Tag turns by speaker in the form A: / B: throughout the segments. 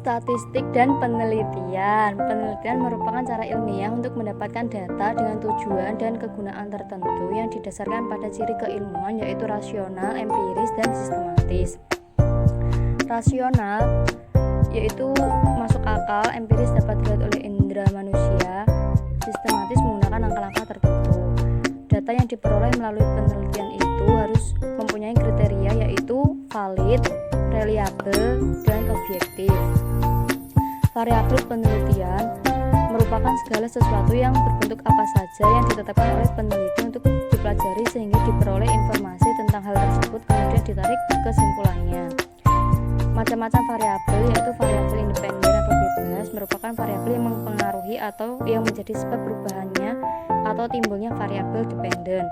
A: Statistik dan penelitian. Penelitian merupakan cara ilmiah untuk mendapatkan data dengan tujuan dan kegunaan tertentu yang didasarkan pada ciri keilmuan, yaitu rasional, empiris, dan sistematis. Rasional yaitu masuk akal, empiris dapat dilihat oleh indera manusia, sistematis menggunakan langkah-langkah tertentu. Data yang diperoleh melalui penelitian itu harus mempunyai kriteria, yaitu valid, reliabel, dan objektif. Variabel penelitian merupakan segala sesuatu yang berbentuk apa saja yang ditetapkan oleh peneliti untuk dipelajari sehingga diperoleh informasi tentang hal tersebut, kemudian ditarik kesimpulannya. Macam-macam variabel, yaitu variabel independen atau bebas, merupakan variabel yang mempengaruhi atau yang menjadi sebab perubahannya atau timbulnya variabel dependen.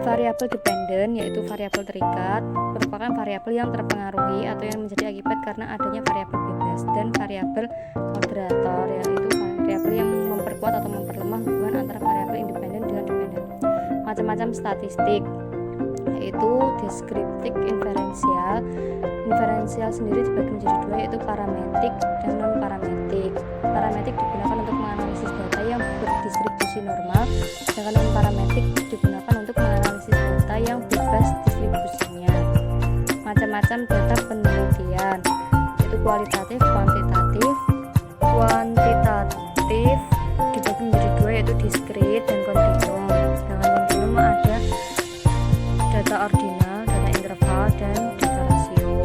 A: Variabel dependen, yaitu variabel terikat, merupakan variabel yang terpengaruhi atau yang menjadi akibat karena adanya variabel bebas, dan variabel moderator, yaitu variabel yang memperkuat atau memperlemah hubungan antara variabel independen dengan dependen. Macam-macam statistik, yaitu deskriptif, inferensial. Inferensial sendiri dibagi menjadi dua, yaitu parametrik dan non parametrik. Parametrik digunakan untuk menganalisis data yang berdistribusi normal, sedangkan non parametrik digunakan untuk menganalisis data yang bebas distribusinya. Macam-macam data penelitian, yaitu kualitatif, kuantitatif. Kuantitatif dibagi menjadi dua, yaitu diskrit dan kontinum. Sedangkan kontinum ada data ordinal, data interval, dan data rasio.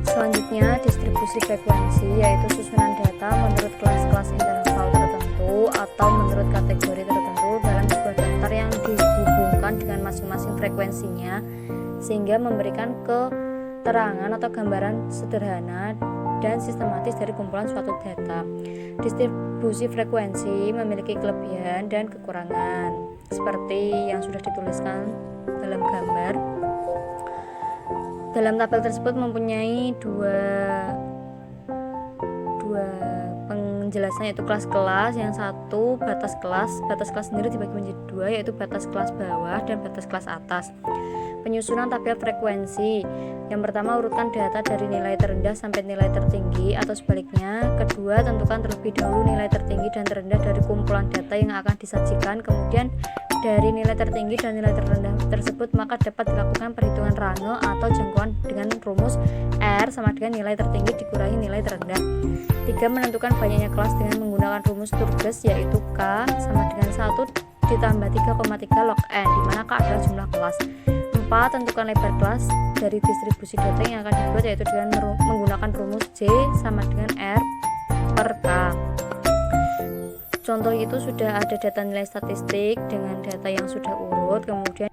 A: Selanjutnya, distribusi frekuensi, yaitu susunan data menurut kelas-kelas interval tertentu atau menurut kategori tertentu dalam sebuah daftar yang dihubungkan dengan masing-masing frekuensinya sehingga memberikan keterangan atau gambaran sederhana dan sistematis dari kumpulan suatu data. Distribusi frekuensi memiliki kelebihan dan kekurangan seperti yang sudah dituliskan dalam gambar. Dalam tabel tersebut mempunyai dua penjelasan, yaitu kelas-kelas. Yang satu batas kelas. Batas kelas sendiri dibagi menjadi dua, yaitu batas kelas bawah dan batas kelas atas. Penyusunan tabel frekuensi. Yang pertama, urutkan data dari nilai terendah sampai nilai tertinggi, atau sebaliknya. Kedua, tentukan terlebih dahulu nilai tertinggi dan terendah dari kumpulan data yang akan disajikan. Kemudian dari nilai tertinggi dan nilai terendah tersebut maka dapat dilakukan perhitungan range atau jangkauan dengan rumus R sama dengan nilai tertinggi dikurangi nilai terendah. 3. Menentukan banyaknya kelas dengan menggunakan rumus Sturges, yaitu K sama dengan 1 ditambah 3,3 log N, di mana K adalah jumlah kelas. 4. Tentukan lebar kelas dari distribusi data yang akan dibuat, yaitu dengan menggunakan rumus J sama dengan R per K. Contoh itu sudah ada data nilai statistik dengan data yang sudah urut, kemudian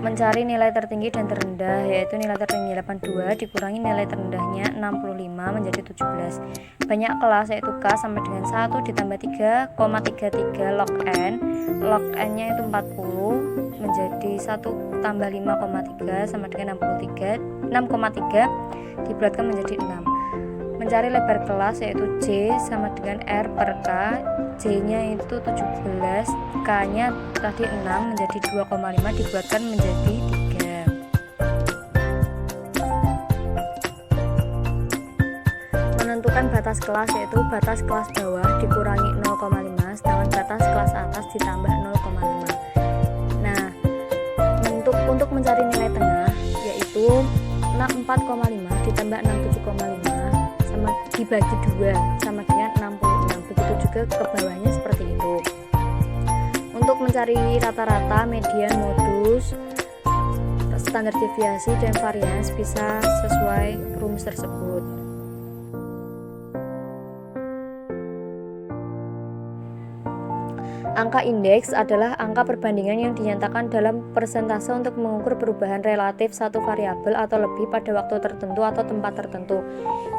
A: mencari nilai tertinggi dan terendah, yaitu nilai tertinggi 82 dikurangi nilai terendahnya 65 menjadi 17. Banyak kelas, yaitu K sama dengan 1 ditambah 3,33 log N. Log N-nya itu 40 menjadi 1 tambah 5,3 sama dengan 6,3 dibulatkan menjadi 6. Mencari lebar kelas, yaitu J sama dengan R per K. J-nya itu 17, K-nya tadi 6 menjadi 2,5 dibuatkan menjadi 3. Menentukan batas kelas, yaitu batas kelas bawah dikurangi 0,5 sedangkan batas kelas atas ditambah 0,5. Nah, untuk mencari nilai tengah, yaitu 64,5 ditambah 67,5 sama dibagi 2 sama dengan 66. Begitu juga ke bawahnya seperti itu. Untuk mencari rata-rata, median, modus, standar deviasi, dan varians bisa sesuai rumus tersebut. Angka indeks adalah angka perbandingan yang dinyatakan dalam persentase untuk mengukur perubahan relatif satu variabel atau lebih pada waktu tertentu atau tempat tertentu.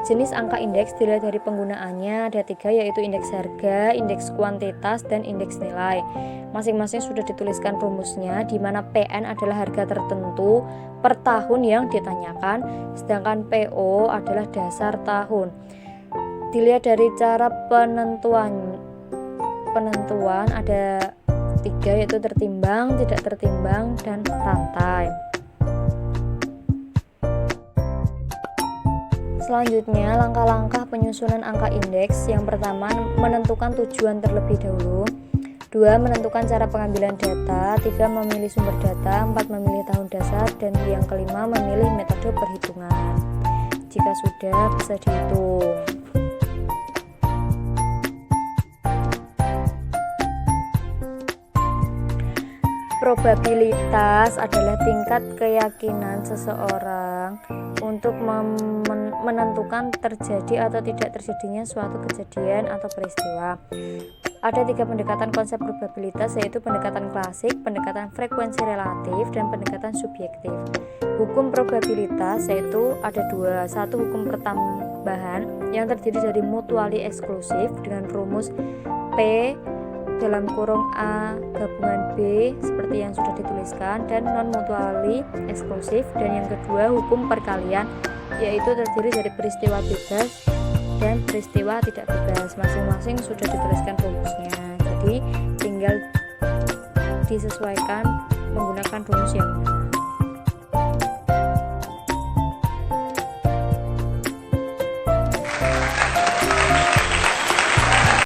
A: Jenis angka indeks dilihat dari penggunaannya, ada 3, yaitu indeks harga, indeks kuantitas, dan indeks nilai. Masing-masing sudah dituliskan rumusnya, di mana PN adalah harga tertentu per tahun yang ditanyakan, sedangkan PO adalah dasar tahun. Dilihat dari cara penentuan ada 3, yaitu tertimbang, tidak tertimbang, dan rantai. Selanjutnya, langkah-langkah penyusunan angka indeks. Yang pertama, menentukan tujuan terlebih dahulu. 2. Menentukan cara pengambilan data. 3. Memilih sumber data. 4. Memilih tahun dasar. Dan yang kelima, memilih metode perhitungan. Jika sudah, bisa dihitung. Probabilitas adalah tingkat keyakinan seseorang untuk menentukan terjadi atau tidak terjadinya suatu kejadian atau peristiwa. Ada 3 pendekatan konsep probabilitas, yaitu pendekatan klasik, pendekatan frekuensi relatif, dan pendekatan subjektif. Hukum probabilitas yaitu ada 2. 1. Hukum pertambahan yang terdiri dari mutually eksklusif dengan rumus P dalam kurung A gabungan B seperti yang sudah dituliskan, dan non mutually eksklusif. Dan yang kedua, hukum perkalian, yaitu terdiri dari peristiwa bebas dan peristiwa tidak bebas. Masing-masing sudah dituliskan rumusnya, jadi tinggal disesuaikan menggunakan rumus yang mana.